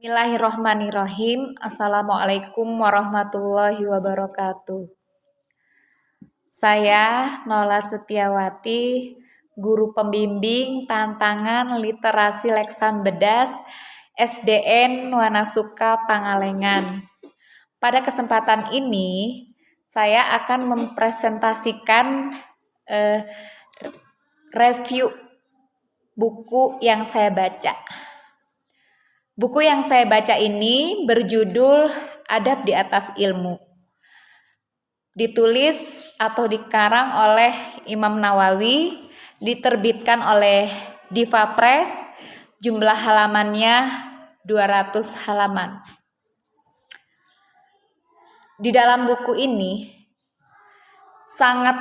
Bismillahirrohmanirrohim. Assalamualaikum warahmatullahi wabarakatuh. Saya Nola Setiawati, guru pembimbing tantangan literasi Leksan Bedas SDN Wanasuka Pangalengan. Pada kesempatan ini saya akan mempresentasikan review buku yang saya baca. Buku yang saya baca ini berjudul Adab di Atas Ilmu. Ditulis atau dikarang oleh Imam Nawawi, diterbitkan oleh Diva Press, jumlah halamannya 200 halaman. Di dalam buku ini sangat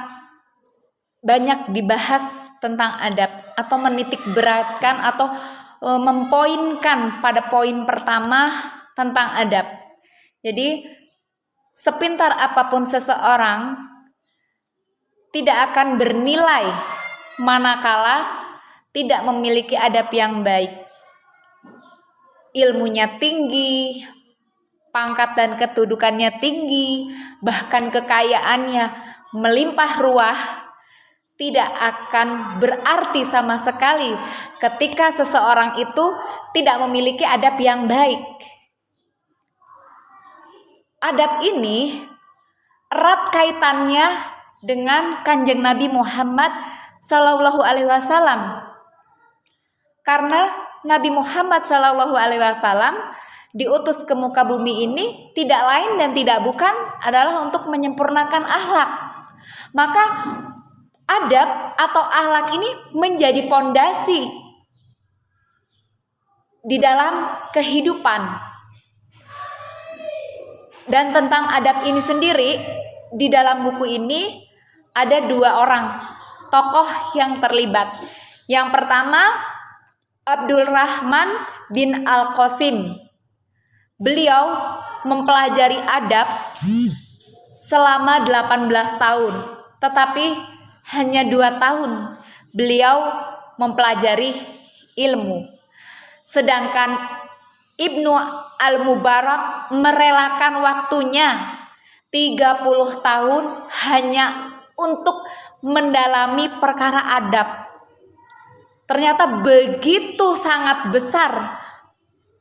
banyak dibahas tentang adab atau menitik beratkan atau mempoinkan pada poin pertama tentang adab. Jadi sepintar apapun seseorang tidak akan bernilai manakala tidak memiliki adab yang baik. Ilmunya tinggi, pangkat dan kedudukannya tinggi, bahkan kekayaannya melimpah ruah, tidak akan berarti sama sekali ketika seseorang itu tidak memiliki adab yang baik. Adab ini erat kaitannya dengan Kanjeng Nabi Muhammad Sallallahu Alaihi Wasallam, karena Nabi Muhammad Sallallahu Alaihi Wasallam diutus ke muka bumi ini tidak lain dan tidak bukan adalah untuk menyempurnakan akhlak. Maka adab atau akhlak ini menjadi pondasi di dalam kehidupan. Dan tentang adab ini sendiri, di dalam buku ini ada dua orang tokoh yang terlibat. Yang pertama, Abdul Rahman bin Al-Qasim. Beliau mempelajari adab selama 18 tahun, tetapi hanya 2 tahun beliau mempelajari ilmu. Sedangkan Ibnu Al-Mubarak merelakan waktunya 30 tahun hanya untuk mendalami perkara adab. Ternyata begitu sangat besar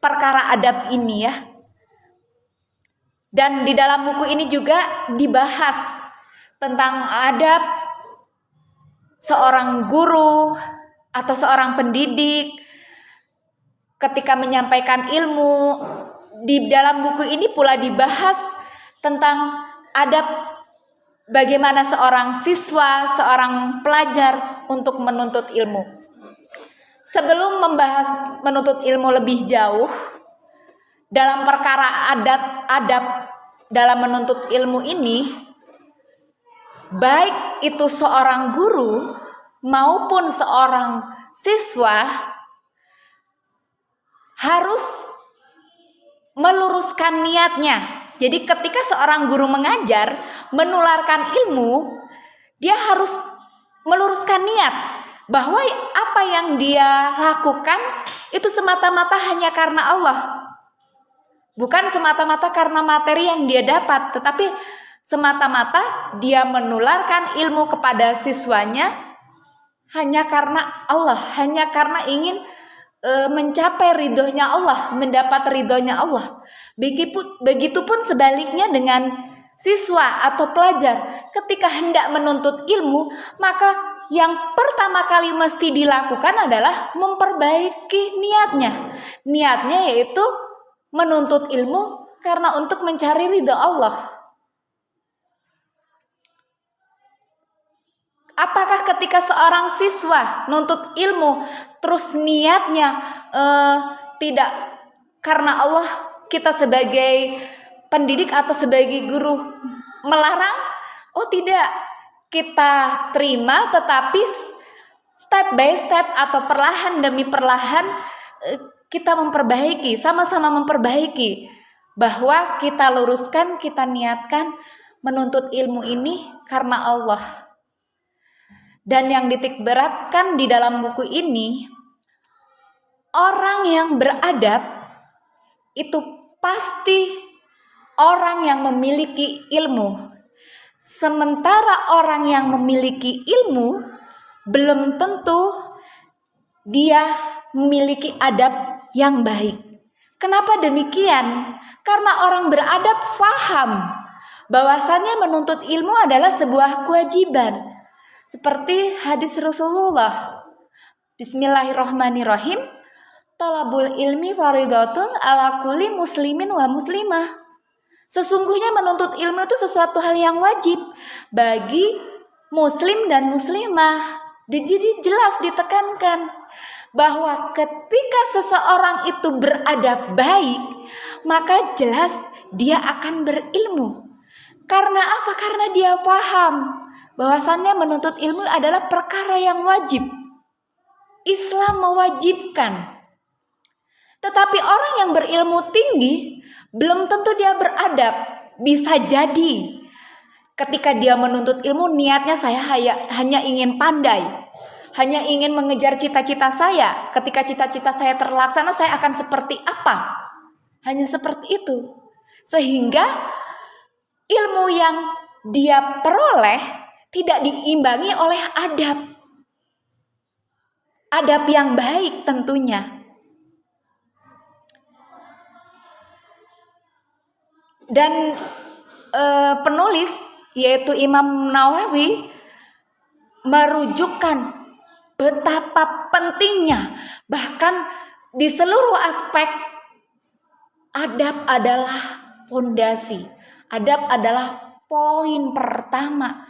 perkara adab ini ya. Dan di dalam buku ini juga dibahas tentang adab seorang guru atau seorang pendidik ketika menyampaikan ilmu. Di dalam buku ini pula dibahas tentang adab bagaimana seorang siswa, seorang pelajar untuk menuntut ilmu. Sebelum membahas menuntut ilmu lebih jauh, dalam perkara adab dalam menuntut ilmu ini, baik itu seorang guru maupun seorang siswa harus meluruskan niatnya. Jadi ketika seorang guru mengajar, menularkan ilmu, dia harus meluruskan niat bahwa apa yang dia lakukan itu semata-mata hanya karena Allah. Bukan semata-mata karena materi yang dia dapat, tetapi semata-mata dia menularkan ilmu kepada siswanya hanya karena Allah, hanya karena ingin mencapai ridhonya Allah, mendapat ridhonya Allah. Begitupun sebaliknya dengan siswa atau pelajar, ketika hendak menuntut ilmu, maka yang pertama kali mesti dilakukan adalah memperbaiki niatnya. Niatnya yaitu menuntut ilmu karena untuk mencari ridho Allah. Apakah ketika seorang siswa nuntut ilmu terus niatnya tidak karena Allah, kita sebagai pendidik atau sebagai guru melarang? Oh tidak, kita terima, tetapi step by step atau perlahan demi perlahan kita memperbaiki, sama-sama memperbaiki, bahwa kita luruskan, kita niatkan menuntut ilmu ini karena Allah. Dan yang dititik beratkan di dalam buku ini, orang yang beradab itu pasti orang yang memiliki ilmu. Sementara orang yang memiliki ilmu belum tentu dia memiliki adab yang baik. Kenapa demikian? Karena orang beradab faham bahwasannya menuntut ilmu adalah sebuah kewajiban. Seperti hadis Rasulullah. Bismillahirrahmanirrahim. Talabul ilmi faridatun ala kulli muslimin wa muslimah. Sesungguhnya menuntut ilmu itu sesuatu hal yang wajib bagi muslim dan muslimah. Jadi jelas ditekankan bahwa ketika seseorang itu beradab baik, maka jelas dia akan berilmu. Karena apa? Karena dia paham bahwasannya menuntut ilmu adalah perkara yang wajib. Islam mewajibkan. Tetapi orang yang berilmu tinggi belum tentu dia beradab. Bisa jadi ketika dia menuntut ilmu niatnya saya hanya ingin pandai, hanya ingin mengejar cita-cita saya. Ketika cita-cita saya terlaksana saya akan seperti apa? Hanya seperti itu. Sehingga ilmu yang dia peroleh tidak diimbangi oleh adab. Adab yang baik tentunya. Dan penulis yaitu Imam Nawawi merujukkan betapa pentingnya, bahkan di seluruh aspek adab adalah fondasi. Adab adalah poin pertama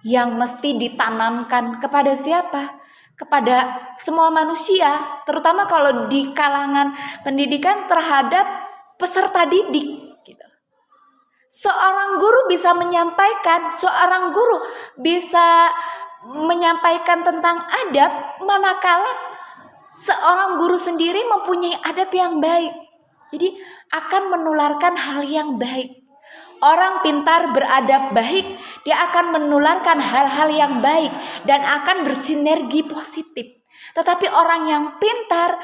yang mesti ditanamkan kepada siapa? Kepada semua manusia, terutama kalau di kalangan pendidikan terhadap peserta didik. Seorang guru bisa menyampaikan tentang adab, manakala seorang guru sendiri mempunyai adab yang baik. Jadi akan menularkan hal yang baik. Orang pintar beradab baik, dia akan menularkan hal-hal yang baik dan akan bersinergi positif. Tetapi orang yang pintar,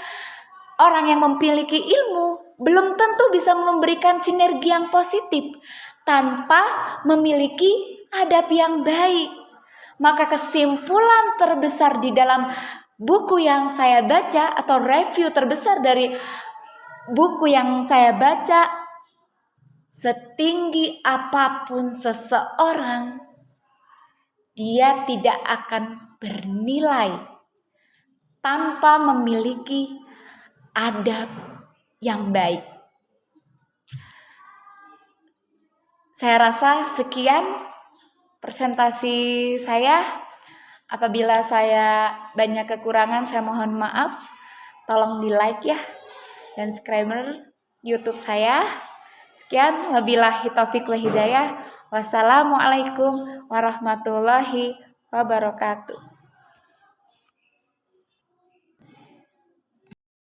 orang yang memiliki ilmu, belum tentu bisa memberikan sinergi yang positif tanpa memiliki adab yang baik. Maka kesimpulan terbesar di dalam buku yang saya baca atau review terbesar dari buku yang saya baca, setinggi apapun seseorang, dia tidak akan bernilai tanpa memiliki adab yang baik. Saya rasa sekian presentasi saya. Apabila saya banyak kekurangan, saya mohon maaf. Tolong di like ya dan subscriber YouTube saya. Sekian, wabillahi taufik wa hidayah. Wassalamualaikum warahmatullahi wabarakatuh.